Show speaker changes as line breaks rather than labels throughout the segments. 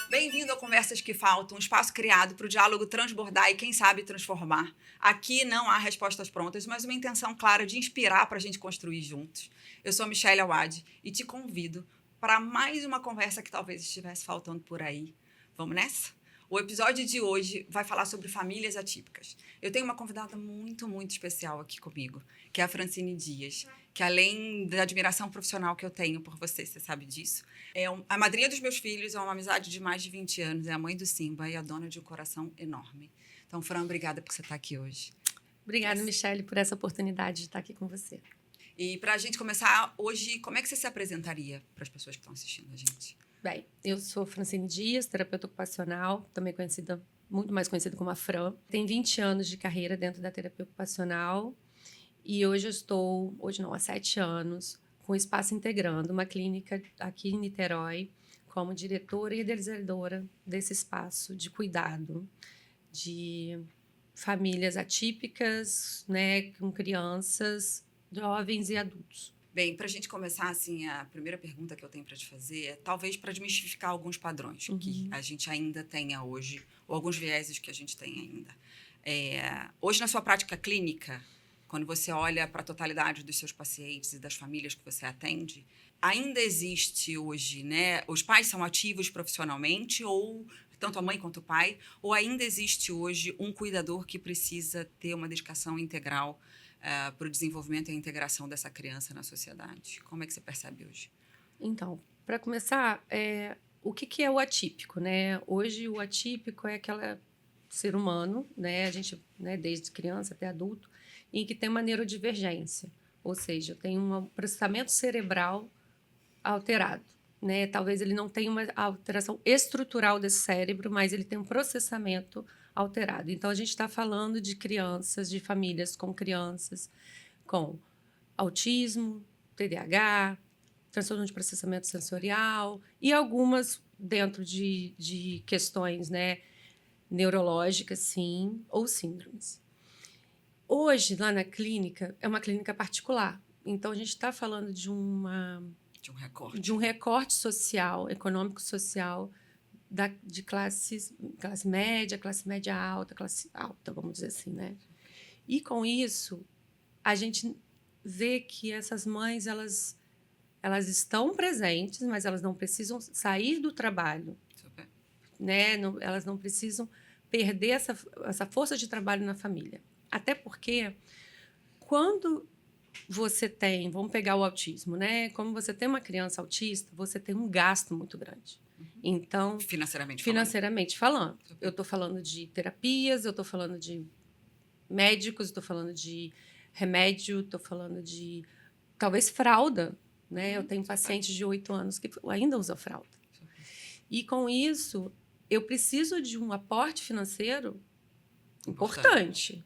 Bem-vindo a Conversas que Faltam, um espaço criado para o diálogo transbordar e, quem sabe, transformar. Aqui não há respostas prontas, mas uma intenção clara de inspirar para a gente construir juntos. Eu sou a Michelle Awad e te convido para mais uma conversa que talvez estivesse faltando por aí. Vamos nessa? O episódio de hoje vai falar sobre famílias atípicas. Eu tenho uma convidada muito, muito especial aqui comigo, que é a Francine Dias, que além da admiração profissional que eu tenho por você sabe disso, a madrinha dos meus filhos, é uma amizade de mais de 20 anos, é a mãe do Simba e a dona de um coração enorme. Então, Fran, obrigada por você estar aqui hoje.
Obrigada, Michelle, por essa oportunidade de estar aqui com você.
E para a gente começar hoje, como é que você se apresentaria para as pessoas que estão assistindo a gente?
Bem, eu sou Francine Dias, terapeuta ocupacional, também conhecida, muito mais conhecida como a Fran. Tenho 20 anos de carreira dentro da terapia ocupacional e hoje há 7 anos, com o Espaço Integrando, uma clínica aqui em Niterói, como diretora e idealizadora desse espaço de cuidado de famílias atípicas, né, com crianças, jovens e adultos.
Bem, para a gente começar, assim, a primeira pergunta que eu tenho para te fazer é talvez para desmistificar alguns padrões que a gente ainda tenha hoje, ou alguns vieses que a gente tem ainda. Hoje, na sua prática clínica, quando você olha para a totalidade dos seus pacientes e das famílias que você atende, ainda existe hoje, né? Os pais são ativos profissionalmente, ou tanto a mãe quanto o pai, ou ainda existe hoje um cuidador que precisa ter uma dedicação integral para o desenvolvimento e a integração dessa criança na sociedade? Como é que você percebe hoje?
Então, para começar, o que é o atípico, né? Hoje, o atípico é aquele ser humano, né? A gente, né, desde criança até adulto, em que tem uma neurodivergência, ou seja, tem um processamento cerebral alterado, né? Talvez ele não tenha uma alteração estrutural desse cérebro, mas ele tem um processamento alterado. Então, a gente está falando de crianças, de famílias com crianças com autismo, TDAH, transtorno de processamento sensorial e algumas dentro de questões, né, neurológicas, sim, ou síndromes. Hoje, lá na clínica, é uma clínica particular. Então, a gente está falando de um recorte social, econômico-social, de classe média alta, classe alta, vamos dizer assim, né? E com isso, a gente vê que essas mães, elas estão presentes, mas elas não precisam sair do trabalho, né? Não, elas não precisam perder essa força de trabalho na família. Até porque, quando você tem, vamos pegar o autismo, né? Como você tem uma criança autista, você tem um gasto muito grande. Então, financeiramente falando. Eu estou falando de terapias, eu estou falando de médicos, estou falando de remédio, estou falando de talvez fralda, né? Eu tenho pacientes de 8 anos que ainda usam fralda. E com isso, eu preciso de um aporte financeiro importante.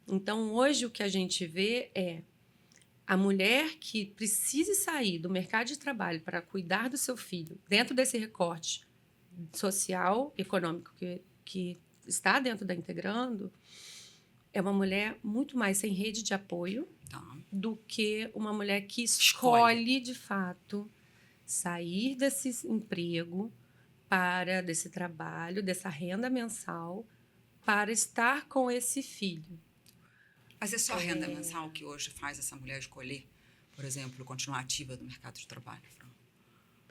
Então, hoje o que a gente vê é a mulher que precise sair do mercado de trabalho para cuidar do seu filho, dentro desse recorte social, econômico que está dentro da Integrando, é uma mulher muito mais sem rede de apoio do que uma mulher que escolhe de fato, sair desse emprego, desse trabalho, dessa renda mensal, para estar com esse filho.
Mas é só a renda mensal que hoje faz essa mulher escolher, por exemplo, continuar ativa no mercado de trabalho?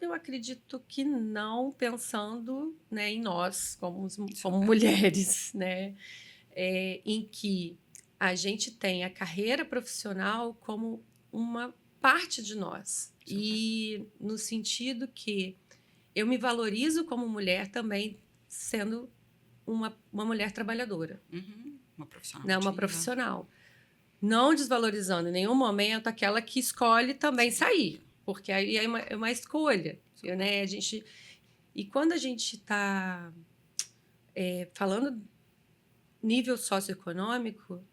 Eu acredito que não, pensando, né, em nós, como mulheres, né? Em que a gente tem a carreira profissional como uma parte de nós. E no sentido que eu me valorizo como mulher também sendo uma mulher trabalhadora.
Uma profissional.
Né? Uma profissional. Não desvalorizando em nenhum momento aquela que escolhe também sair, porque aí é uma escolha. Né? E quando a gente está falando nível socioeconômico,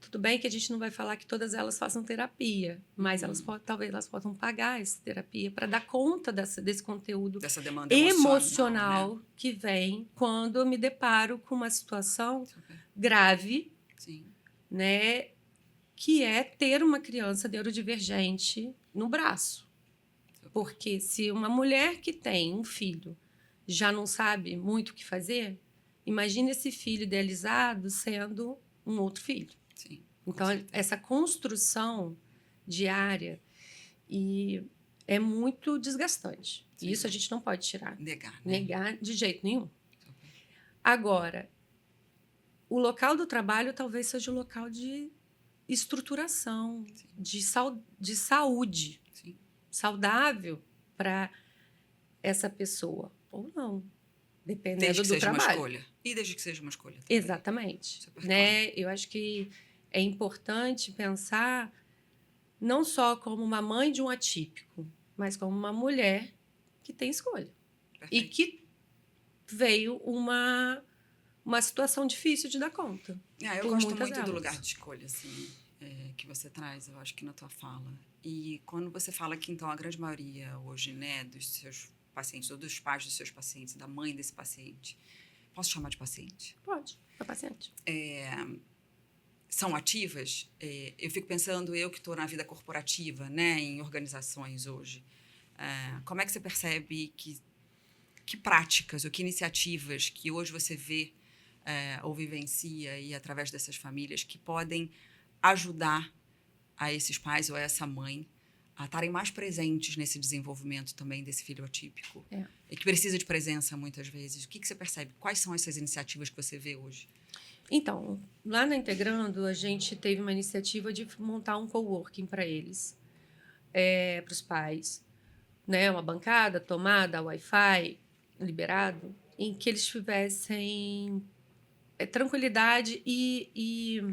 tudo bem que a gente não vai falar que todas elas façam terapia, mas talvez elas possam pagar essa terapia para dar conta desse conteúdo,
dessa demanda
emocional,
né?
Que vem quando eu me deparo com uma situação grave, né, que é ter uma criança neurodivergente no braço. Porque se uma mulher que tem um filho já não sabe muito o que fazer, imagine esse filho idealizado sendo um outro filho.
Sim,
então, essa construção diária é muito desgastante.
Sim.
Isso a gente não pode tirar.
Negar, né?
Negar de jeito nenhum. Agora, o local do trabalho talvez seja o local de estruturação, de saúde.
Sim.
Saudável para essa pessoa. Ou não. Dependendo
desde que
do
seja
trabalho.
Uma escolha. E desde que seja uma escolha. Também.
Exatamente. Né? Eu acho que é importante pensar não só como uma mãe de um atípico, mas como uma mulher que tem escolha.
Perfeito.
E que veio uma situação difícil de dar conta.
Eu gosto muito do lugar de escolha, assim, que você traz, eu acho que na tua fala. E quando você fala que, então, a grande maioria hoje, né, dos seus pacientes, ou dos pais dos seus pacientes, da mãe desse paciente, posso chamar de paciente?
Pode, é paciente.
São ativas, eu fico pensando, eu que estou na vida corporativa, né, em organizações hoje, como é que você percebe que práticas ou que iniciativas que hoje você vê ou vivencia e através dessas famílias que podem ajudar a esses pais ou a essa mãe a estarem mais presentes nesse desenvolvimento também desse filho atípico e que precisa de presença muitas vezes. O que você percebe? Quais são essas iniciativas que você vê hoje?
Então, lá na Integrando, a gente teve uma iniciativa de montar um coworking para eles, para os pais, né? Uma bancada, tomada, Wi-Fi liberado, em que eles tivessem tranquilidade e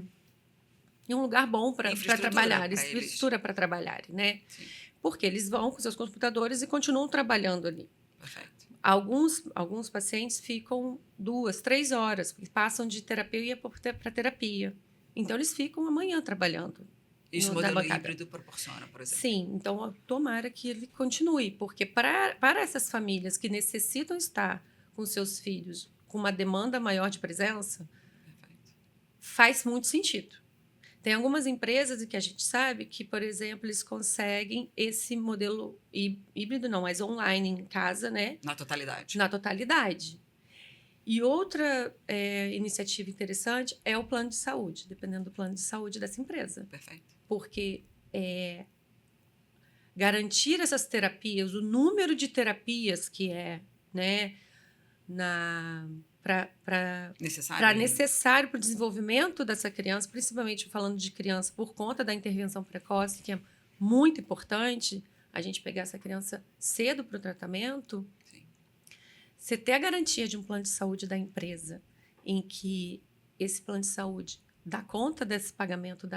um lugar bom para trabalhar, estrutura para trabalhar, né?
Sim.
Porque eles vão com seus computadores e continuam trabalhando ali.
Perfeito.
Alguns pacientes ficam 2, 3 horas, porque passam de terapia para terapia. Então, eles ficam amanhã trabalhando.
Isso o modelo híbrido proporciona, por exemplo.
Sim, então tomara que ele continue, porque para essas famílias que necessitam estar com seus filhos com uma demanda maior de presença, faz muito sentido. Tem algumas empresas que a gente sabe que, por exemplo, eles conseguem esse modelo híbrido, não, mas online em casa, né?
Na totalidade.
Na totalidade. E outra iniciativa interessante é o plano de saúde, dependendo do plano de saúde dessa empresa.
Perfeito.
Porque garantir essas terapias, o número de terapias que né, necessário para o desenvolvimento dessa criança, principalmente falando de criança por conta da intervenção precoce, que é muito importante, a gente pegar essa criança cedo para o tratamento.
Sim.
Você ter a garantia de um plano de saúde da empresa, em que esse plano de saúde dá conta desse pagamento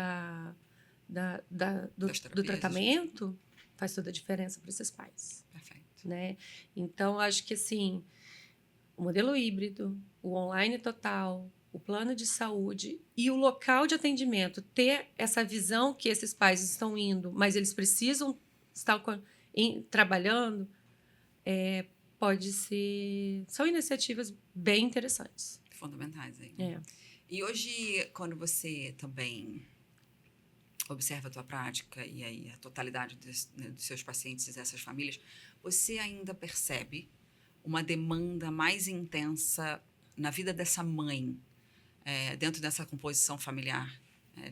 do tratamento, faz toda a diferença para esses pais.
Perfeito.
Né? Então, acho que assim, o modelo híbrido, o online total, o plano de saúde e o local de atendimento, ter essa visão que esses pais estão indo, mas eles precisam estar trabalhando, pode ser... São iniciativas bem interessantes.
Fundamentais aí. Né? E hoje, quando você também observa a tua prática e aí a totalidade dos seus pacientes e dessas famílias, você ainda percebe uma demanda mais intensa na vida dessa mãe, dentro dessa composição familiar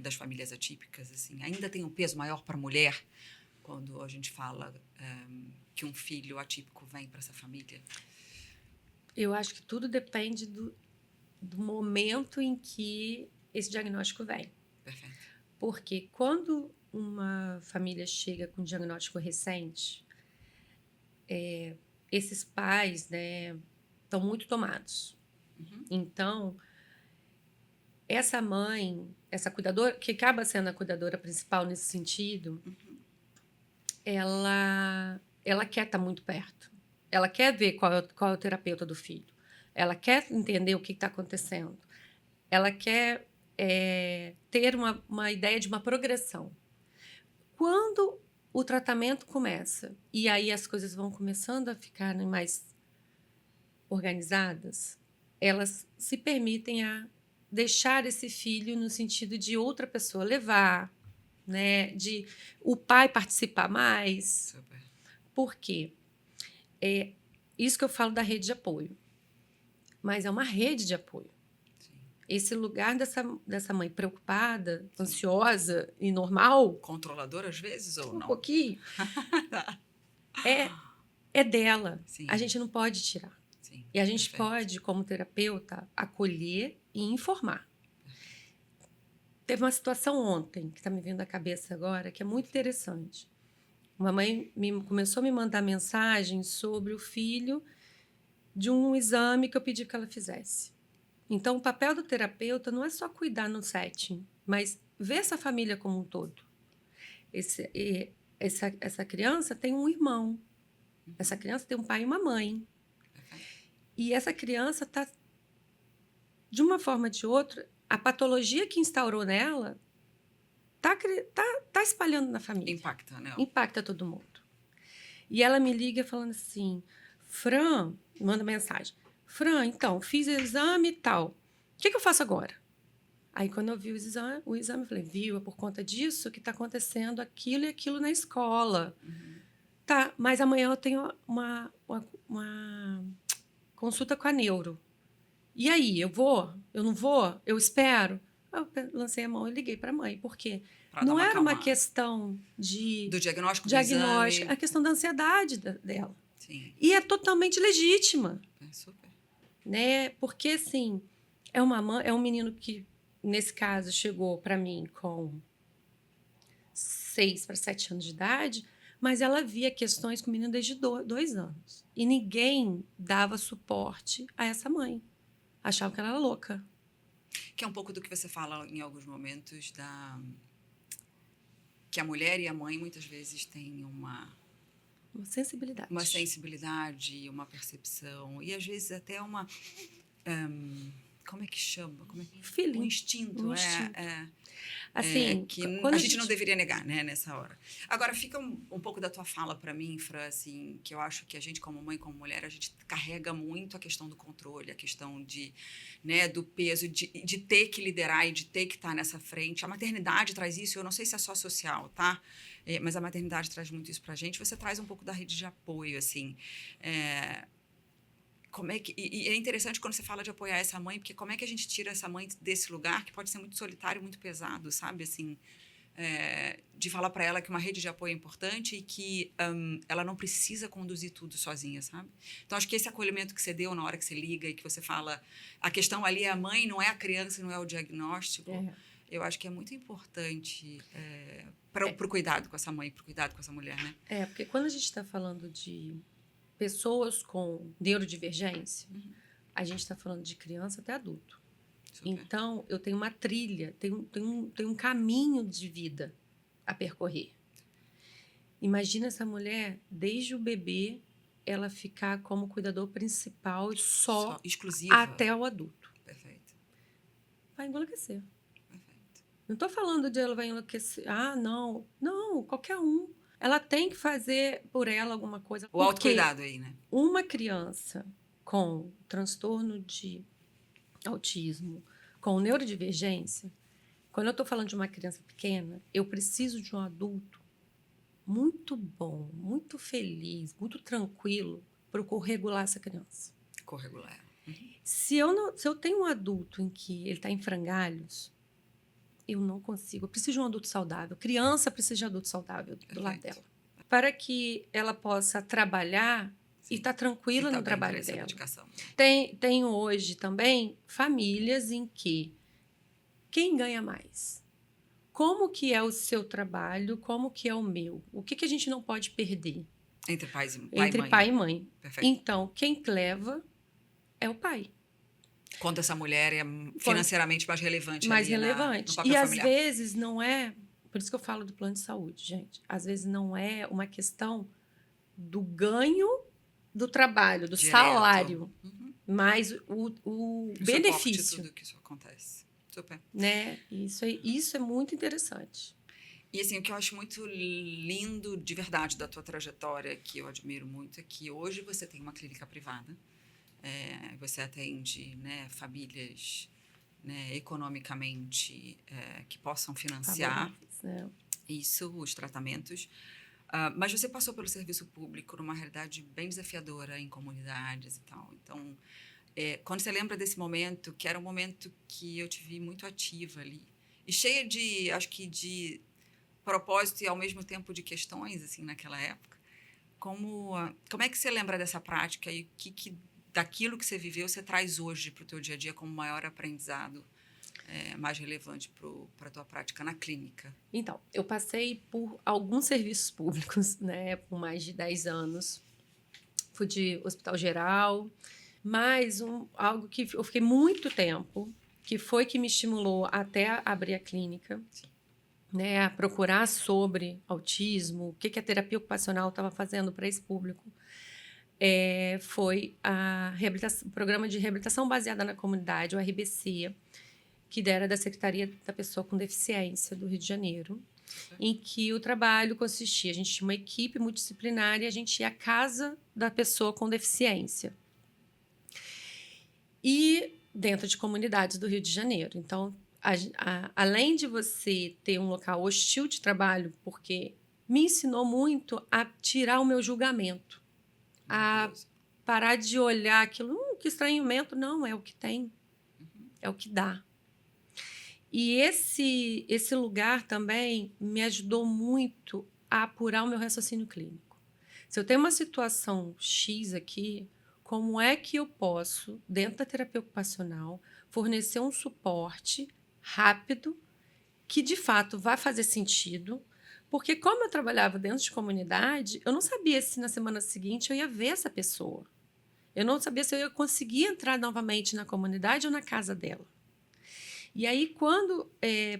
das famílias atípicas? Assim, ainda tem um peso maior para a mulher quando a gente fala que um filho atípico vem para essa família?
Eu acho que tudo depende do momento em que esse diagnóstico vem.
Perfeito.
Porque quando uma família chega com um diagnóstico recente, esses pais, né, estão muito tomados.
Uhum.
Então, essa mãe, essa cuidadora, que acaba sendo a cuidadora principal nesse sentido, ela quer estar muito perto. Ela quer ver qual é o terapeuta do filho. Ela quer entender o que está acontecendo. Ela quer ter uma ideia de uma progressão. Quando o tratamento começa e aí as coisas vão começando a ficar mais organizadas, elas se permitem a deixar esse filho no sentido de outra pessoa levar, né? De o pai participar mais.
Super.
Por quê? É isso que eu falo da rede de apoio. Mas é uma rede de apoio.
Sim.
Esse lugar dessa mãe preocupada, ansiosa e normal,
Controladora às vezes ou
um
não?
pouquinho, é dela.
Sim.
A gente não pode tirar.
Sim.
E a gente
Perfeito.
pode, como terapeuta, acolher e informar. Teve uma situação ontem, que está me vindo à cabeça agora, que é muito interessante. Uma mãe começou a me mandar mensagem sobre o filho de um exame que eu pedi que ela fizesse. Então, o papel do terapeuta não é só cuidar no setting, mas ver essa família como um todo. Essa criança tem um irmão. Essa criança tem um pai e uma mãe. E essa criança está, de uma forma ou de outra, a patologia que instaurou nela tá espalhando na família.
Impacta, né?
Impacta todo mundo. E ela me liga falando assim, Fran, manda mensagem, Fran, então, fiz exame e tal. O que eu faço agora? Aí, quando eu vi o exame, eu falei, viu, é por conta disso que está acontecendo aquilo e aquilo na escola.
Uhum.
Tá, mas amanhã eu tenho uma consulta com a neuro. E aí, eu vou? Eu não vou? Eu espero? Eu lancei a mão e liguei para a mãe. Por quê?
Pra
Não
dar
era uma
acalmada.
questão de
Do diagnóstico do
diagnóstico,
exame.
é a questão da ansiedade dela.
Sim.
E é totalmente legítima,
É super.
né? Porque, assim, é uma mãe, é um menino que, nesse caso, chegou para mim com 6 para 7 anos de idade, mas ela via questões com o menino desde 2 anos. E ninguém dava suporte a essa mãe. Achavam que ela era louca.
Que é um pouco do que você fala em alguns momentos que a mulher e a mãe muitas vezes têm uma sensibilidade, uma percepção e às vezes até uma como é que chama?
Feeling.
Um instinto,
Assim,
que
quando
a gente não deveria negar, né, nessa hora. Agora, fica um pouco da tua fala para mim, Fran, assim, que eu acho que a gente, como mãe, como mulher, a gente carrega muito a questão do controle, a questão né, do peso, de ter que liderar e de ter que estar nessa frente. A maternidade traz isso, eu não sei se é só social, tá? Mas a maternidade traz muito isso pra gente. Você traz um pouco da rede de apoio, assim. Como é que, e é interessante quando você fala de apoiar essa mãe, porque como é que a gente tira essa mãe desse lugar que pode ser muito solitário, muito pesado, sabe? Assim, de falar para ela que uma rede de apoio é importante e que ela não precisa conduzir tudo sozinha, sabe? Então, acho que esse acolhimento que você deu na hora que você liga e que você fala, a questão ali é a mãe, não é a criança, não é o diagnóstico. Eu acho que é muito importante para o cuidado com essa mãe, para o cuidado com essa mulher, né?
Porque quando a gente está falando de pessoas com neurodivergência, a gente está falando de criança até adulto. Super. Então, eu tenho uma trilha, tenho um caminho de vida a percorrer. Imagina essa mulher, desde o bebê, ela ficar como cuidador principal só
exclusiva
até o adulto.
Perfeito.
Vai enlouquecer.
Perfeito.
Não estou falando de ela vai enlouquecer. Não. Não, qualquer um. Ela tem que fazer por ela alguma coisa.
O autocuidado aí, né?
Uma criança com transtorno de autismo, com neurodivergência, quando eu estou falando de uma criança pequena, eu preciso de um adulto muito bom, muito feliz, muito tranquilo para eu corregular essa criança.
Corregular.
Se eu tenho um adulto em que ele está em frangalhos, eu não consigo. Eu preciso de um adulto saudável. Criança precisa de adulto saudável do lado dela. Para que ela possa trabalhar e estar tranquila no trabalho dela. Tem hoje também famílias em que quem ganha mais? Como que é o seu trabalho? Como que é o meu? O que a gente não pode perder?
Entre pai e mãe.
Entre pai e mãe.
Perfeito.
Então, quem leva é o pai.
Quando essa mulher é financeiramente mais relevante
mais
ali
relevante.
no papel
e
familiar.
Às vezes não é... Por isso que eu falo do plano de saúde, gente. Às vezes não é uma questão do ganho do trabalho, do salário, mas o benefício.
Tudo que isso acontece. Super.
Né? Isso é muito interessante.
E assim, o que eu acho muito lindo de verdade da tua trajetória, que eu admiro muito, é que hoje você tem uma clínica privada, você atende, né, famílias, né, economicamente que possam financiar isso, os tratamentos. Mas você passou pelo serviço público numa realidade bem desafiadora em comunidades e tal. Então, quando você lembra desse momento, que era um momento que eu te vi muito ativa ali, e cheia de, acho que de propósito e ao mesmo tempo de questões, assim, naquela época, como é que você lembra dessa prática e daquilo que você viveu você traz hoje para o teu dia a dia como maior aprendizado mais relevante para a tua prática na clínica?
Então, eu passei por alguns serviços públicos, né, por mais de 10 anos. Fui de hospital geral, mas algo que eu fiquei muito tempo, que foi que me estimulou até abrir a clínica, né, a procurar sobre autismo, o que a terapia ocupacional estava fazendo para esse público, foi o Programa de Reabilitação Baseada na Comunidade, o RBC, que era da Secretaria da Pessoa com Deficiência do Rio de Janeiro, em que o trabalho consistia, a gente tinha uma equipe multidisciplinar e a gente ia à casa da pessoa com deficiência. E dentro de comunidades do Rio de Janeiro. Então, além de você ter um local hostil de trabalho, porque me ensinou muito a tirar o meu julgamento, a parar de olhar aquilo, que estranhamento, não, é o que tem, é o que dá. E esse lugar também me ajudou muito a apurar o meu raciocínio clínico. Se eu tenho uma situação X aqui, como é que eu posso, dentro da terapia ocupacional, fornecer um suporte rápido, que de fato vai fazer sentido, porque como eu trabalhava dentro de comunidade, eu não sabia se na semana seguinte eu ia ver essa pessoa. Eu não sabia se eu ia conseguir entrar novamente na comunidade ou na casa dela. E aí, quando,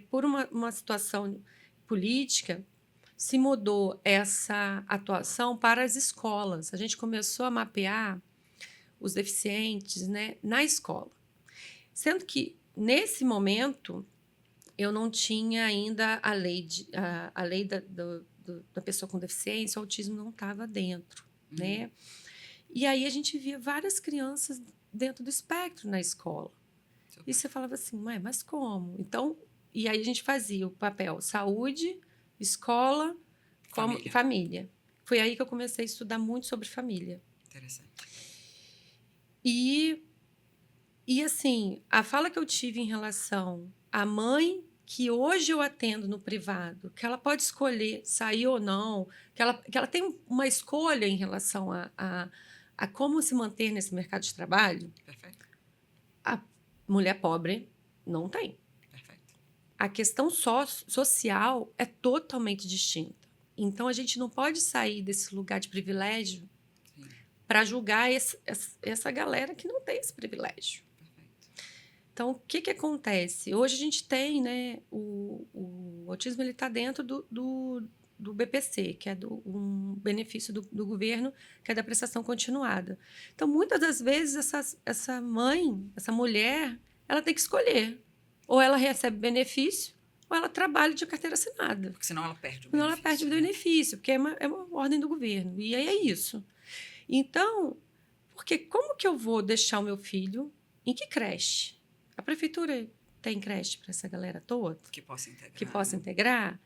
por uma situação política, se mudou essa atuação para as escolas. A gente começou a mapear os deficientes, né, na escola. Sendo que, nesse momento, eu não tinha ainda a lei da pessoa com deficiência, o autismo não estava dentro. Né? E aí a gente via várias crianças dentro do espectro na escola. E você falava assim, mas como? Então, e aí a gente fazia o papel saúde, escola, família. Foi aí que eu comecei a estudar muito sobre família.
Interessante.
E assim, a fala que eu tive em relação à mãe que hoje eu atendo no privado, que ela pode escolher sair ou não, que ela tem uma escolha em relação a como se manter nesse mercado de trabalho.
Perfeito.
A mulher pobre não tem.
Perfeito.
A questão social é totalmente distinta. Então, a gente não pode sair desse lugar de privilégio para julgar essa galera que não tem esse privilégio. Perfeito. Então, o que acontece? Hoje a gente tem, né, o autismo está dentro do BPC, que é um benefício do governo, que é da prestação continuada. Então, muitas das vezes, essa mãe, essa mulher, ela tem que escolher. Ou ela recebe benefício, ou ela trabalha de carteira assinada.
Porque senão ela perde o benefício.
Senão ela perde o benefício, porque é uma ordem do governo. E aí é isso. Então, porque como que eu vou deixar o meu filho em que creche? A prefeitura tem creche para essa galera toda?
Que possa integrar.
Que possa integrar?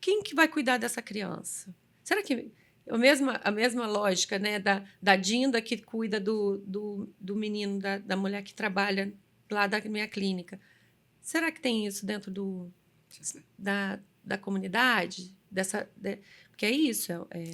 Quem que vai cuidar dessa criança? Será que a mesma lógica, né, da Dinda que cuida do menino, da mulher que trabalha lá da minha clínica? Será que tem isso dentro da comunidade? Porque é isso,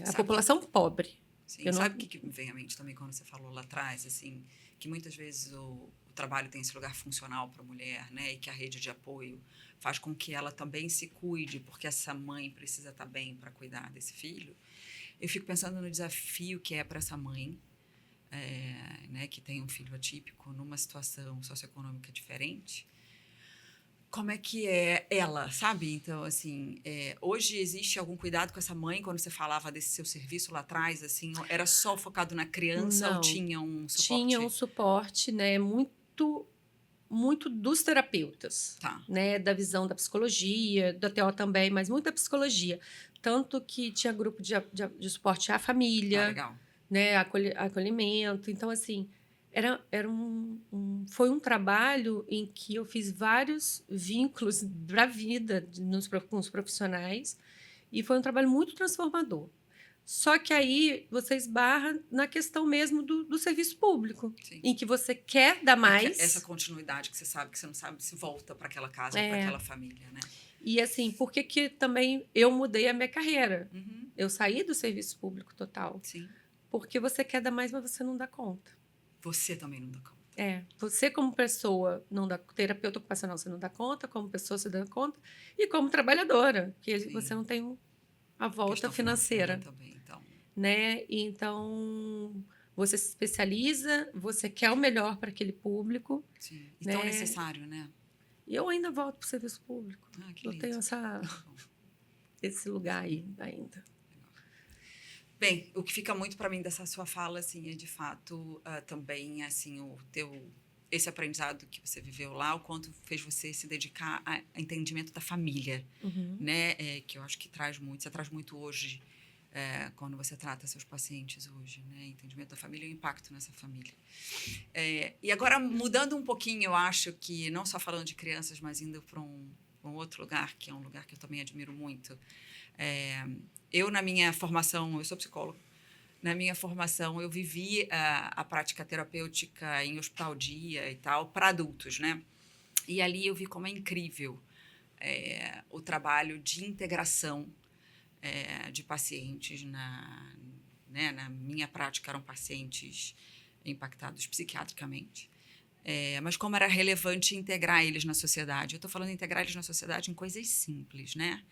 a população pobre.
Sim, sabe o que me vem à mente também quando você falou lá atrás, assim, que muitas vezes o trabalho tem esse lugar funcional para a mulher, né, e que a rede de apoio faz com que ela também se cuide, porque essa mãe precisa estar bem para cuidar desse filho. Eu fico pensando no desafio que é para essa mãe, né, que tem um filho atípico numa situação socioeconômica diferente. Como é que é ela, sabe? Então, assim, hoje existe algum cuidado com essa mãe quando você falava desse seu serviço lá atrás, assim? Era só focado na criança?
Não,
ou tinha um suporte?
Tinha um suporte, né, muito dos terapeutas, né, da visão da psicologia, da TO também, mas muito da psicologia. Tanto que tinha grupo de suporte à família,
legal.
Né, acolhimento. Então, assim, foi um trabalho em que eu fiz vários vínculos para a vida com os profissionais E foi um trabalho muito transformador. Só que aí você esbarra na questão mesmo do serviço público,
Sim.
em que você quer dar mais.
Essa continuidade que você não sabe se volta para aquela casa ou para
É.
aquela família, né?
E assim, por que também eu mudei a minha carreira?
Uhum.
Eu saí do serviço público total.
Sim.
Porque você quer dar mais, mas você não dá conta.
Você também não dá conta.
Você como pessoa, não dá, terapeuta ocupacional, você não dá conta, como pessoa você dá conta, e como trabalhadora, que
Sim.
você não tem a volta
Questão
financeira.
Também, então.
Né? Então, você se especializa, você quer o melhor para aquele público.
Sim. E tão necessário, né?
E eu ainda volto para o serviço público.
Que
eu
lindo.
tenho esse lugar aí ainda.
Bem, o que fica muito para mim dessa sua fala, assim, é de fato também, assim, esse aprendizado que você viveu lá, o quanto fez você se dedicar a entendimento da família, né? Que eu acho que você traz muito hoje, quando você trata seus pacientes hoje, né? Entendimento da família e o impacto nessa família. E agora, mudando um pouquinho, eu acho que, não só falando de crianças, mas indo para um outro lugar, que é um lugar que eu também admiro muito. Eu, na minha formação, eu sou psicóloga, na minha formação eu vivi a prática terapêutica em hospital dia e tal, para adultos, né? E ali eu vi como é incrível o trabalho de integração de pacientes. Na minha prática eram pacientes impactados psiquiatricamente. Mas como era relevante integrar eles na sociedade. Eu estou falando de integrar eles na sociedade em coisas simples, né?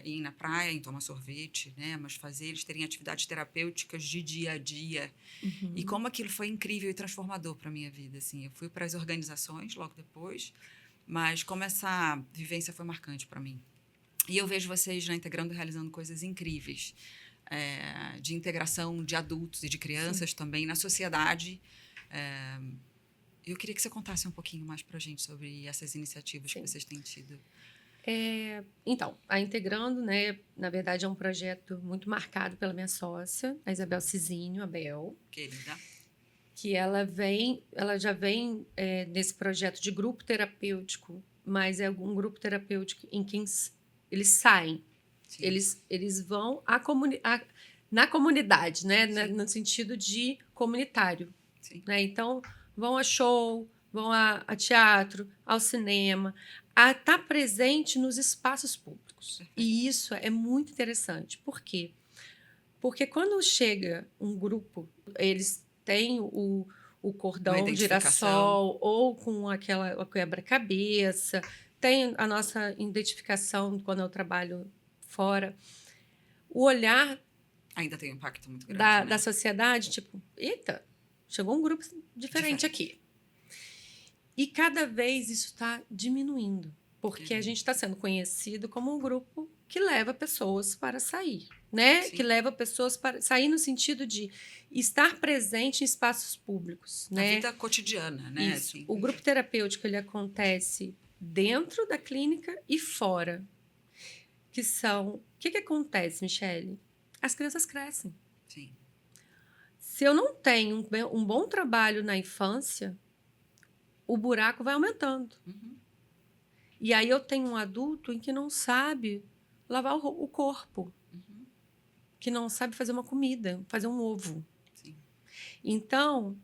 Ir na praia, em tomar sorvete, né? Mas fazer eles terem atividades terapêuticas de dia a dia. E como aquilo foi incrível e transformador para a minha vida. Assim. Eu fui para as organizações logo depois, mas como essa vivência foi marcante para mim. E eu vejo vocês integrando e realizando coisas incríveis de integração de adultos e de crianças também na sociedade. Eu queria que você contasse um pouquinho mais para a gente sobre essas iniciativas que vocês têm tido.
Então, a Integrando, né, na verdade, é um projeto muito marcado pela minha sócia, a Isabel Cizinho, a Bel.
Querida.
Que ela já vem nesse projeto de grupo terapêutico, mas é um grupo terapêutico em que eles saem. Eles vão na comunidade, né, no sentido de comunitário. Né? Então, vão a show, vão a teatro, ao cinema, a estar presente nos espaços públicos. E isso é muito interessante. Por quê? Porque quando chega um grupo, eles têm o cordão girassol ou com aquela quebra-cabeça, tem a nossa identificação quando eu trabalho fora. O olhar
ainda tem um impacto muito grande
da sociedade, tipo, eita, chegou um grupo diferente aqui. E cada vez isso está diminuindo, porque a gente está sendo conhecido como um grupo que leva pessoas para sair, né? Sim. Que leva pessoas para sair no sentido de estar presente em espaços públicos, né?
Na vida cotidiana, né?
Isso. Assim. O grupo terapêutico ele acontece dentro da clínica e fora. Que são... O que acontece, Michele? As crianças crescem.
Sim.
Se eu não tenho um bom trabalho na infância, o buraco vai aumentando. E aí eu tenho um adulto em que não sabe lavar o corpo, que não sabe fazer uma comida, fazer um ovo.
Sim.
Então,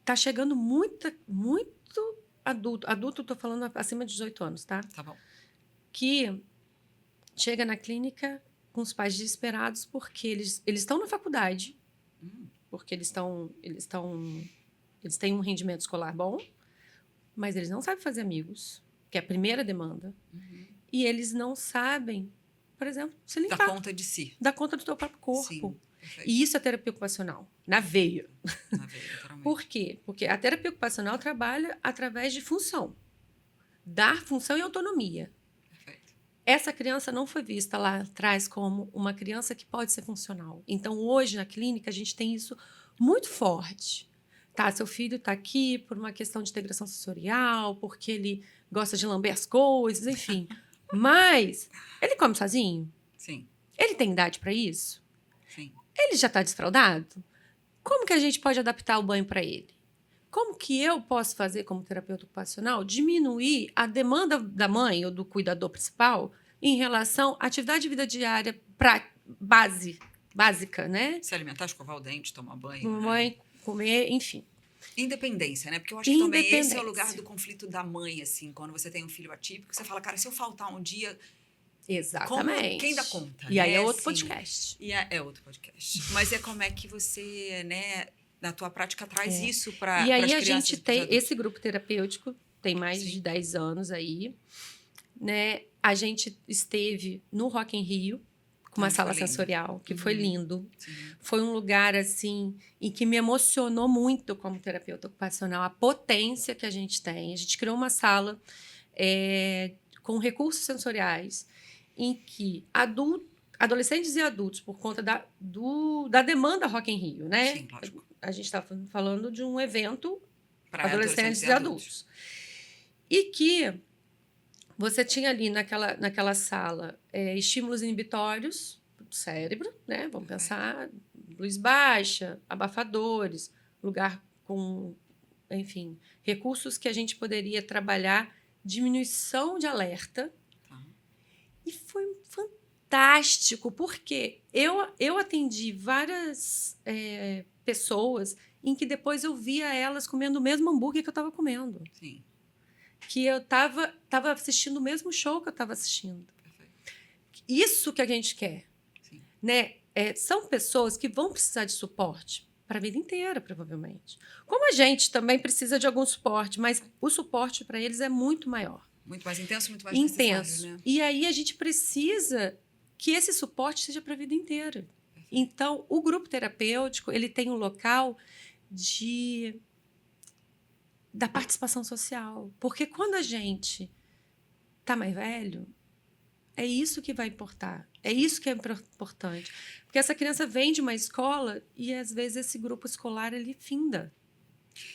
tá chegando muito adulto. Adulto, estou falando acima de 18 anos, tá?
Tá bom.
Que chega na clínica com os pais desesperados porque eles estão na faculdade, porque eles têm um rendimento escolar bom, mas eles não sabem fazer amigos, que é a primeira demanda. E eles não sabem, por exemplo, se limpar.
Dar conta de si.
Dar conta do teu próprio corpo.
Sim,
e isso é terapia ocupacional, na veia.
Na veia, literalmente.
Por quê? Porque a terapia ocupacional trabalha através de função. Dar função e autonomia.
Perfeito.
Essa criança não foi vista lá atrás como uma criança que pode ser funcional. Então, hoje, na clínica, a gente tem isso muito forte. Tá, seu filho está aqui por uma questão de integração sensorial, porque ele gosta de lamber as coisas, enfim. Mas ele come sozinho?
Sim.
Ele tem idade para isso?
Sim.
Ele já está desfraldado? Como que a gente pode adaptar o banho para ele? Como que eu posso fazer, como terapeuta ocupacional, diminuir a demanda da mãe ou do cuidador principal em relação à atividade de vida diária básica, né?
Se alimentar, escovar o dente, tomar banho.
Mamãe, comer, enfim.
Independência, né? Porque eu acho que também esse é o lugar do conflito da mãe, assim, quando você tem um filho atípico, você fala, cara, se eu faltar um dia,
exatamente.
Quem dá conta?
E aí é outro
assim,
podcast.
E é outro podcast. Mas é como é que você, né, na tua prática, traz isso para
E aí
as
a
crianças.
gente tem esse grupo terapêutico, tem mais de 10 anos aí, né? A gente esteve no Rock in Rio, com uma sala sensorial, que foi lindo.
Sim.
Foi um lugar, assim, em que me emocionou muito como terapeuta ocupacional, a potência que a gente tem. A gente criou uma sala com recursos sensoriais, em que adolescentes e adultos, por conta da demanda Rock in Rio, né?
Sim, lógico.
A gente está falando de um evento
para
adolescentes e adultos. E que você tinha ali naquela sala estímulos inibitórios do cérebro, né? Vamos pensar, luz baixa, abafadores, lugar com, enfim, recursos que a gente poderia trabalhar, diminuição de alerta. E foi fantástico, porque eu atendi várias pessoas em que depois eu via elas comendo o mesmo hambúrguer que eu estava comendo.
Sim.
Que eu estava assistindo o mesmo show que eu estava assistindo.
Perfeito.
Isso que a gente quer.
Sim.
Né? São pessoas que vão precisar de suporte para a vida inteira, provavelmente. Como a gente também precisa de algum suporte, mas o suporte para eles é muito maior.
Muito mais intenso, muito mais necessário, né?
E aí a gente precisa que esse suporte seja para a vida inteira. Perfeito. Então, o grupo terapêutico, ele tem um local da participação social. Porque quando a gente está mais velho, é isso que vai importar. É isso que é importante. Porque essa criança vem de uma escola e, às vezes, esse grupo escolar, ele finda.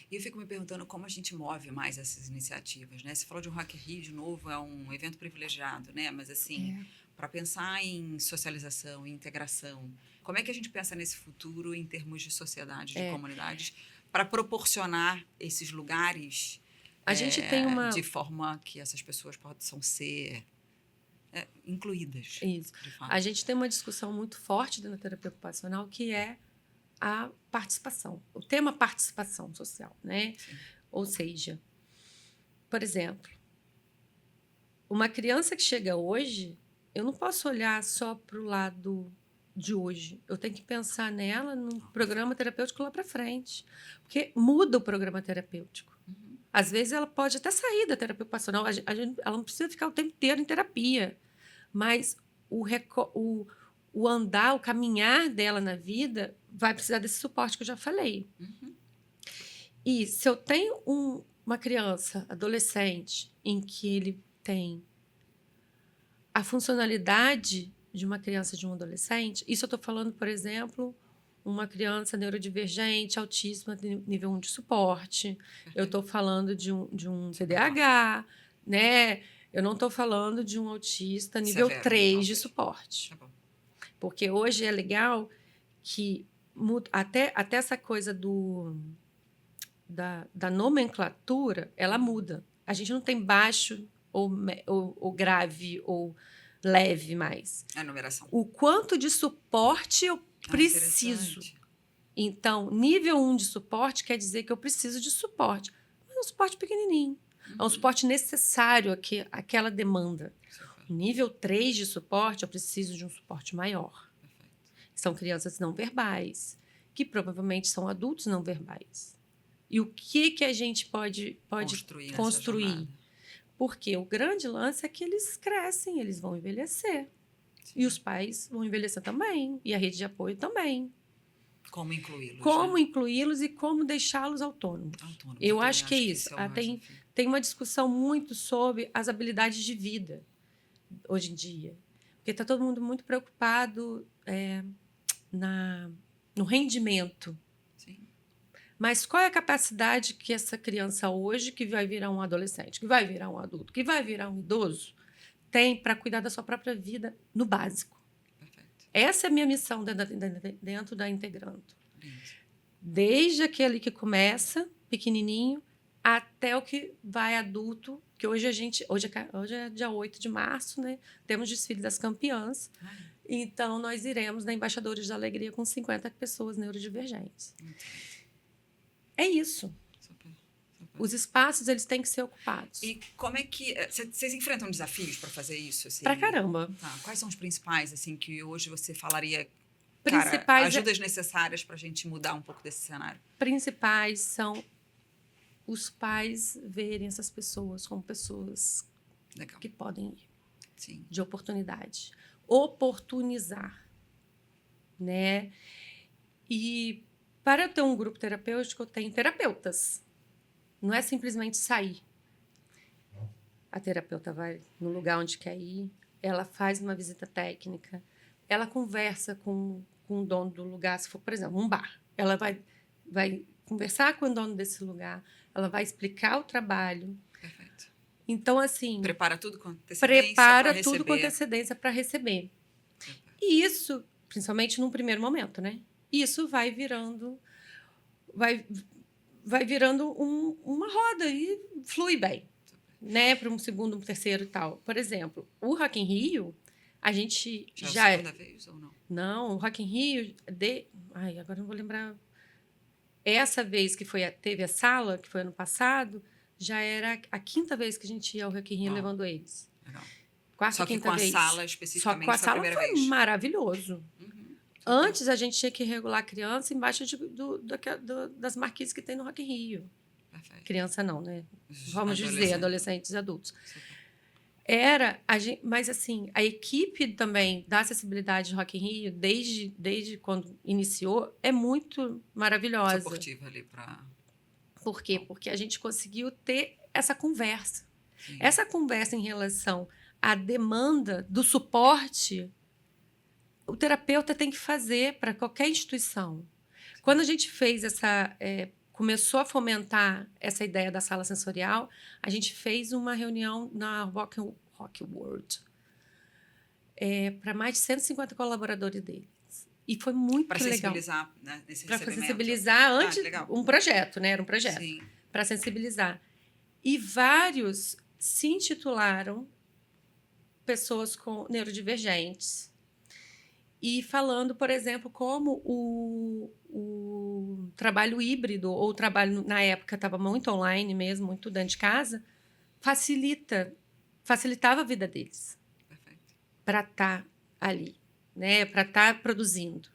E eu fico me perguntando como a gente move mais essas iniciativas, né? Você falou de um Rock in Rio, de novo, é um evento privilegiado, né? Mas, assim, para pensar em socialização, em integração, como é que a gente pensa nesse futuro em termos de sociedade, de comunidades, para proporcionar esses lugares
a gente tem
de forma que essas pessoas possam ser incluídas?
Isso. A gente tem uma discussão muito forte dentro da terapia ocupacional, que é a participação, o tema participação social, né?
Sim.
Ou seja, por exemplo, uma criança que chega hoje, eu não posso olhar só para o lado de hoje. Eu tenho que pensar nela no programa terapêutico lá para frente, porque muda o programa terapêutico.
Uhum.
Às vezes ela pode até sair da terapia ocupacional, ela não precisa ficar o tempo inteiro em terapia, mas o andar, o caminhar dela na vida vai precisar desse suporte que eu já falei.
Uhum.
E se eu tenho uma criança, adolescente, em que ele tem a funcionalidade de uma criança, de um adolescente, isso eu estou falando, por exemplo, uma criança neurodivergente, autismo nível 1 de suporte, eu estou falando de um TDAH, né? Eu não estou falando de um autista nível 3 de suporte.
Tá bom.
Porque hoje é legal que até essa coisa da nomenclatura, ela muda. A gente não tem baixo ou grave ou leve mais.
A numeração.
O quanto de suporte eu preciso. Então, nível 1 de suporte quer dizer que eu preciso de suporte. Mas é um suporte pequenininho. É um suporte necessário àquela demanda. Nível 3 de suporte, eu preciso de um suporte maior.
Perfeito.
São crianças não verbais, que provavelmente são adultos não verbais. E o que a gente pode construir? Porque o grande lance é que eles crescem, eles vão envelhecer. Sim. E os pais vão envelhecer também. E a rede de apoio também.
Como incluí-los?
Como incluí-los e como deixá-los autônomos. Eu acho que é isso. Tem uma discussão muito sobre as habilidades de vida hoje em dia. Porque está todo mundo muito preocupado no rendimento.
Sim.
Mas qual é a capacidade que essa criança hoje, que vai virar um adolescente, que vai virar um adulto, que vai virar um idoso, tem para cuidar da sua própria vida no básico?
Perfeito.
Essa é a minha missão dentro da Integrando. Desde aquele que começa, pequenininho, até o que vai adulto, que hoje é dia 8 de março, né? Temos desfile das campeãs. Então, nós iremos na Embaixadores da Alegria com 50 pessoas neurodivergentes. É isso.
Super.
Os espaços, eles têm que ser ocupados.
E como é que... Vocês enfrentam desafios para fazer isso? Assim?
Pra caramba.
Tá. Quais são os principais, assim, que hoje você falaria...
Principais
ajudas necessárias para a gente mudar um pouco desse cenário?
Principais são os pais verem essas pessoas como pessoas
Legal.
que podem ir.
Sim.
De oportunidade. Oportunizar, né? E para eu ter um grupo terapêutico, eu tenho terapeutas. Não é simplesmente sair. A terapeuta vai no lugar onde quer ir, ela faz uma visita técnica, ela conversa com o dono do lugar, se for, por exemplo, um bar. Ela vai conversar com o dono desse lugar, ela vai explicar o trabalho.
Perfeito.
Então, assim...
Prepara tudo com antecedência
para receber. E isso, principalmente num primeiro momento, né? Isso vai virando... Vai virando uma roda e flui bem, né? Para um segundo, um terceiro e tal. Por exemplo, o Rock in Rio, a gente
já... é a segunda vez ou não?
Não, o Rock in Rio... agora não vou lembrar... Essa vez que teve a sala, que foi ano passado, já era a quinta vez que a gente ia ao Rock in Rio levando eles.
Legal.
Quarta,
Só que
quinta
com
vez.
a sala especificamente.
Só com a sala foi maravilhoso. Antes, a gente tinha que regular a criança embaixo das marquises que tem no Rock in Rio.
Perfeito.
Criança não, né? Vamos dizer,
Adolescente.
adolescentes e adultos.
Super.
Mas assim, a equipe também da acessibilidade do Rock in Rio, desde quando iniciou, é muito maravilhosa.
Suportiva ali para...
Por quê? Porque a gente conseguiu ter essa conversa.
Sim.
Essa conversa em relação à demanda do suporte, o terapeuta tem que fazer para qualquer instituição. Quando a gente fez começou a fomentar essa ideia da sala sensorial, a gente fez uma reunião na Rock World para mais de 150 colaboradores deles. E foi muito legal.
Para sensibilizar, né, nesse recebimento.
Para sensibilizar antes, um projeto, né? Era um projeto.
Sim.
Para sensibilizar. E vários se intitularam pessoas com neurodivergentes. E falando, por exemplo, como o trabalho híbrido, ou o trabalho, na época, estava muito online mesmo, muito dentro de casa, facilitava a vida deles.
Perfeito.
Para estar ali, né? Para estar produzindo.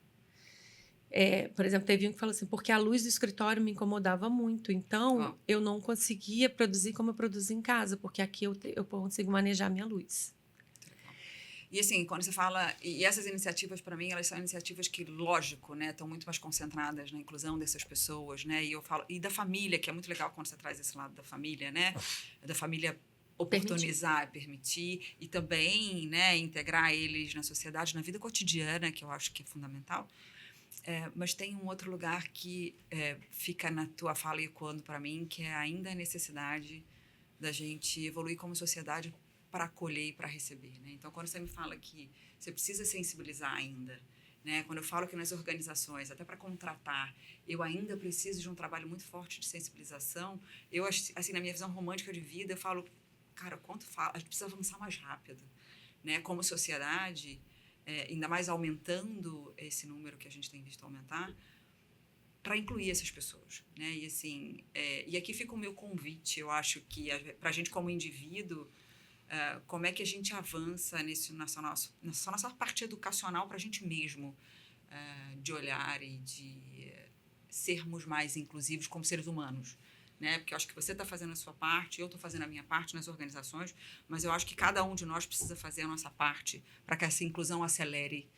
Por exemplo, teve um que falou assim, porque a luz do escritório me incomodava muito, então eu não conseguia produzir como eu produzo em casa, porque aqui eu consigo manejar a minha luz.
E assim, quando você fala... E essas iniciativas, para mim, elas são iniciativas que, lógico, né, estão muito mais concentradas na inclusão dessas pessoas, né? E eu falo... E da família, que é muito legal quando você traz esse lado da família, né? Da família oportunizar, permitir. E também, né, integrar eles na sociedade, na vida cotidiana, que eu acho que é fundamental. Mas tem um outro lugar que fica na tua fala ecoando para mim, que é ainda a necessidade da gente evoluir como sociedade para acolher e para receber, né? Então, quando você me fala que você precisa sensibilizar ainda, né? Quando eu falo que nas organizações, até para contratar, eu ainda preciso de um trabalho muito forte de sensibilização, eu, assim, na minha visão romântica de vida, eu falo, cara, a gente precisa avançar mais rápido, né? Como sociedade, ainda mais aumentando esse número que a gente tem visto aumentar, para incluir essas pessoas, né? E assim, e aqui fica o meu convite, eu acho que para a gente como indivíduo, como é que a gente avança nessa nossa parte educacional para a gente mesmo, de olhar e de sermos mais inclusivos como seres humanos, né? Porque eu acho que você está fazendo a sua parte, eu estou fazendo a minha parte nas organizações, mas eu acho que cada um de nós precisa fazer a nossa parte para que essa inclusão acelere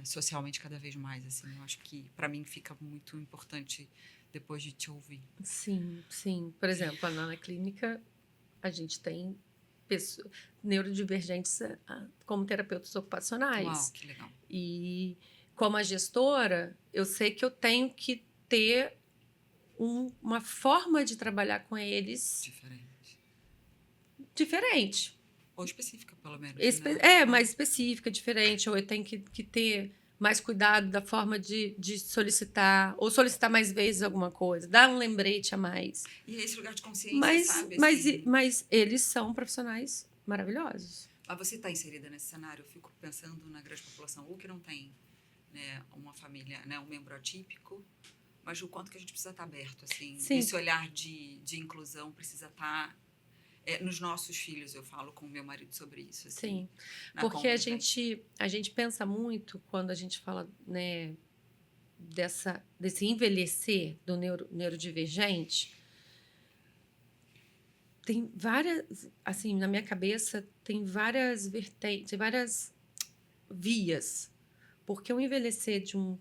socialmente cada vez mais. Assim. Eu acho que, para mim, fica muito importante depois de te ouvir.
Sim, sim. Por exemplo, lá na clínica, a gente tem neurodivergentes como terapeutas ocupacionais.
Uau, que legal.
E como a gestora, eu sei que eu tenho que ter uma forma de trabalhar com eles diferente.
Ou específica, pelo menos.
Mais específica, diferente. Ou eu tenho que ter mais cuidado da forma de solicitar, ou solicitar mais vezes alguma coisa, dar um lembrete a mais.
E esse lugar de consciência, sabe? Assim,
Mas eles são profissionais maravilhosos.
mas você está inserida nesse cenário? Eu fico pensando na grande população, ou que não tem, né, uma família, né, um membro atípico, mas o quanto que a gente precisa estar aberto, assim.
Sim.
Esse olhar de inclusão precisa estar... nos nossos filhos, eu falo com o meu marido sobre isso. Assim,
Sim, porque a gente pensa muito quando a gente fala, né, desse envelhecer do neurodivergente. Tem várias, assim, na minha cabeça, tem várias vertentes, várias vias. Porque o envelhecer de um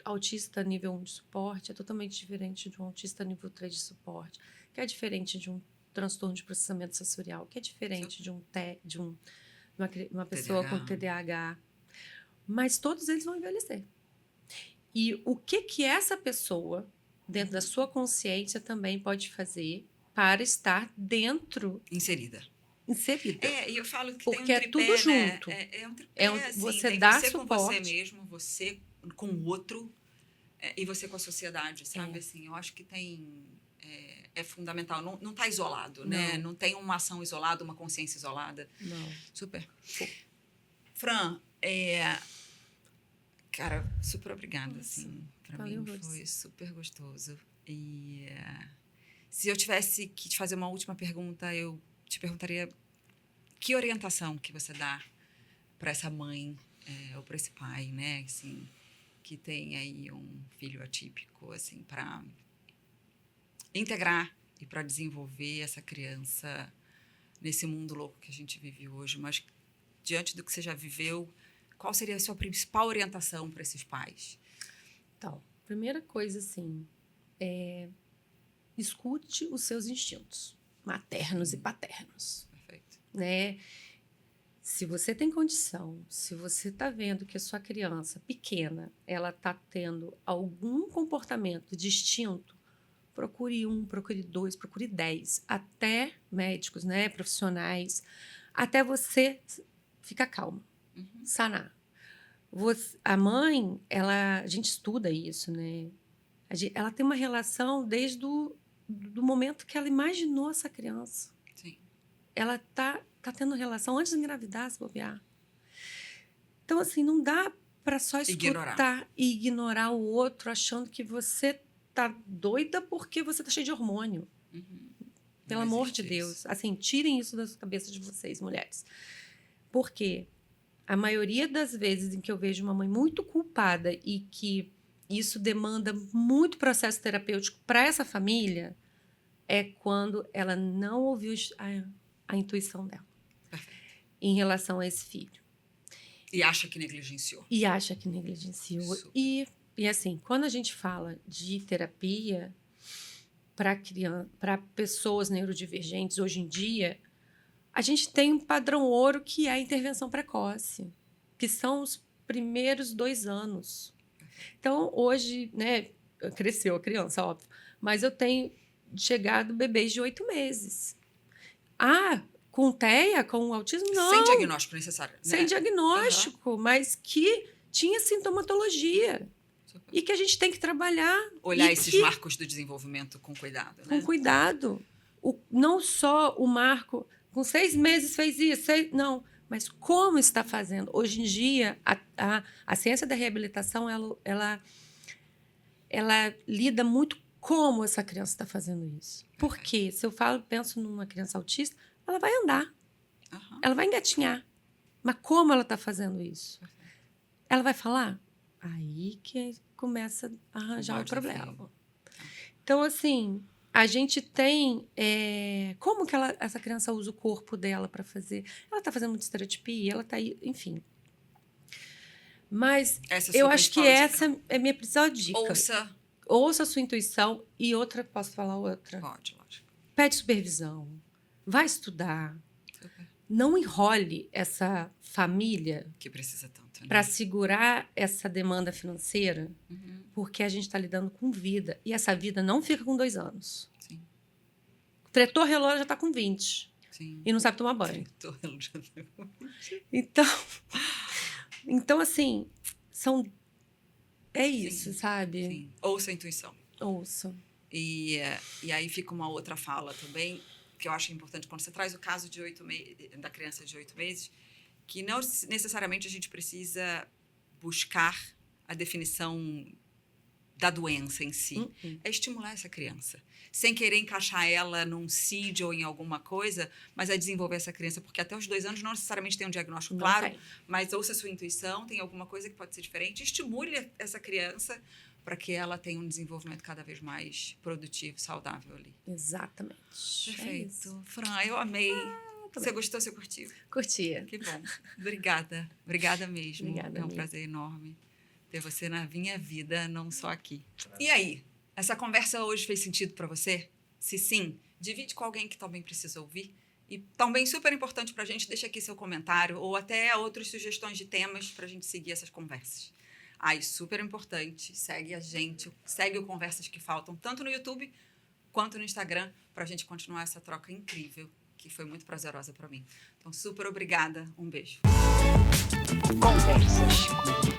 autista nível 1 de suporte é totalmente diferente de um autista nível 3 de suporte, que é diferente de um transtorno de processamento sensorial, que é diferente de uma pessoa
TDAH.
com TDAH. Mas todos eles vão envelhecer. E o que essa pessoa, dentro da sua consciência, também pode fazer para estar
Inserida.
inserida.
E eu falo que
Porque
tem um
é
tripé,
tudo junto.
né? É um tripé, assim,
você
tem
dá
você com
suporte.
você mesmo, você com o outro, e você com a sociedade, sabe? Assim, eu acho que tem... É fundamental. Não está isolado, né? Não tem uma ação isolada, uma consciência isolada.
Não.
Super. Fran, cara, super obrigada,
Nossa,
assim. Para
valeu,
mim
Rose.
foi super gostoso. E se eu tivesse que te fazer uma última pergunta, eu te perguntaria que orientação que você dá para essa mãe ou para esse pai, né? Assim, que tem aí um filho atípico, assim, para integrar e para desenvolver essa criança nesse mundo louco que a gente vive hoje. Mas, diante do que você já viveu, qual seria a sua principal orientação para esses pais?
Então, primeira coisa, assim, escute os seus instintos, maternos e paternos,
Perfeito.
né? Se você tem condição, se você está vendo que a sua criança pequena, ela está tendo algum comportamento distinto, procure 1, procure 2, procure 10, até médicos, né, profissionais, até você ficar calma, sanar. A mãe, a gente estuda isso, né? Ela tem uma relação desde do momento que ela imaginou essa criança.
Sim.
Ela tá tendo relação antes de engravidar, se bobear. Então, assim, não dá para só escutar e ignorar o outro achando que você tá doida porque você tá cheia de hormônio. Pelo amor de Deus. Assim, tirem isso da cabeça de vocês, mulheres. Porque a maioria das vezes em que eu vejo uma mãe muito culpada e que isso demanda muito processo terapêutico para essa família é quando ela não ouviu a intuição dela em relação a esse filho.
E acha que negligenciou.
E assim, quando a gente fala de terapia para pessoas neurodivergentes hoje em dia, a gente tem um padrão ouro que é a intervenção precoce, que são os primeiros 2 anos. Então, hoje, né, cresceu a criança, óbvio, mas eu tenho chegado bebês de 8 meses. Com TEA, com autismo, não.
Sem diagnóstico necessário. Né?
Sem diagnóstico, mas que tinha sintomatologia. Super. E que a gente tem que trabalhar.
Olhar esses marcos do desenvolvimento com cuidado. Né?
Com cuidado. Não só o marco, com 6 meses fez isso, não, mas como está fazendo. Hoje em dia, a ciência da reabilitação, ela lida muito como essa criança está fazendo isso. Porque se eu penso numa criança autista, ela vai andar, ela vai engatinhar. Mas como ela está fazendo isso? Ela vai falar? Aí que começa a arranjar o problema. Então, assim, a gente tem... como que essa criança usa o corpo dela para fazer? Ela está fazendo muita estereotipia, ela está aí, enfim. Mas eu acho que essa é a minha principal dica. Ouça a sua intuição. E outra, posso falar outra?
Pode, lógico.
Pede supervisão. Vai estudar. Não enrole essa família
que precisa tanto, né?
Para segurar essa demanda financeira, porque a gente está lidando com vida. E essa vida não fica com 2 anos.
Sim.
Tretou relógio já está com 20.
Sim.
E não sabe tomar banho. Então, assim, É isso,
Sim,
sabe?
sim. Ouça a intuição.
Ouço.
E aí fica uma outra fala também, que eu acho importante, quando você traz o caso de da criança de 8 meses, que não necessariamente a gente precisa buscar a definição da doença em si. É estimular essa criança. Sem querer encaixar ela num CID ou em alguma coisa, mas é desenvolver essa criança. Porque até os 2 anos não necessariamente tem um diagnóstico
Não
claro,
tem.
mas ouça a sua intuição, tem alguma coisa que pode ser diferente. Estimule essa criança para que ela tenha um desenvolvimento cada vez mais produtivo, saudável ali.
Exatamente.
Perfeito. Fran, eu amei. Você gostou, você curtiu?
Curtia.
Que bom. Obrigada. Obrigada mesmo.
Obrigada,
É um
amiga.
prazer enorme ter você na minha vida, não só aqui. E aí? Essa conversa hoje fez sentido para você? Se sim, divide com alguém que também precisa ouvir. E também super importante para a gente, deixa aqui seu comentário ou até outras sugestões de temas para a gente seguir essas conversas. Ai, super importante. Segue a gente, segue o Conversas que Faltam, tanto no YouTube quanto no Instagram, para a gente continuar essa troca incrível, que foi muito prazerosa para mim. Então, super obrigada. Um beijo.
Conversas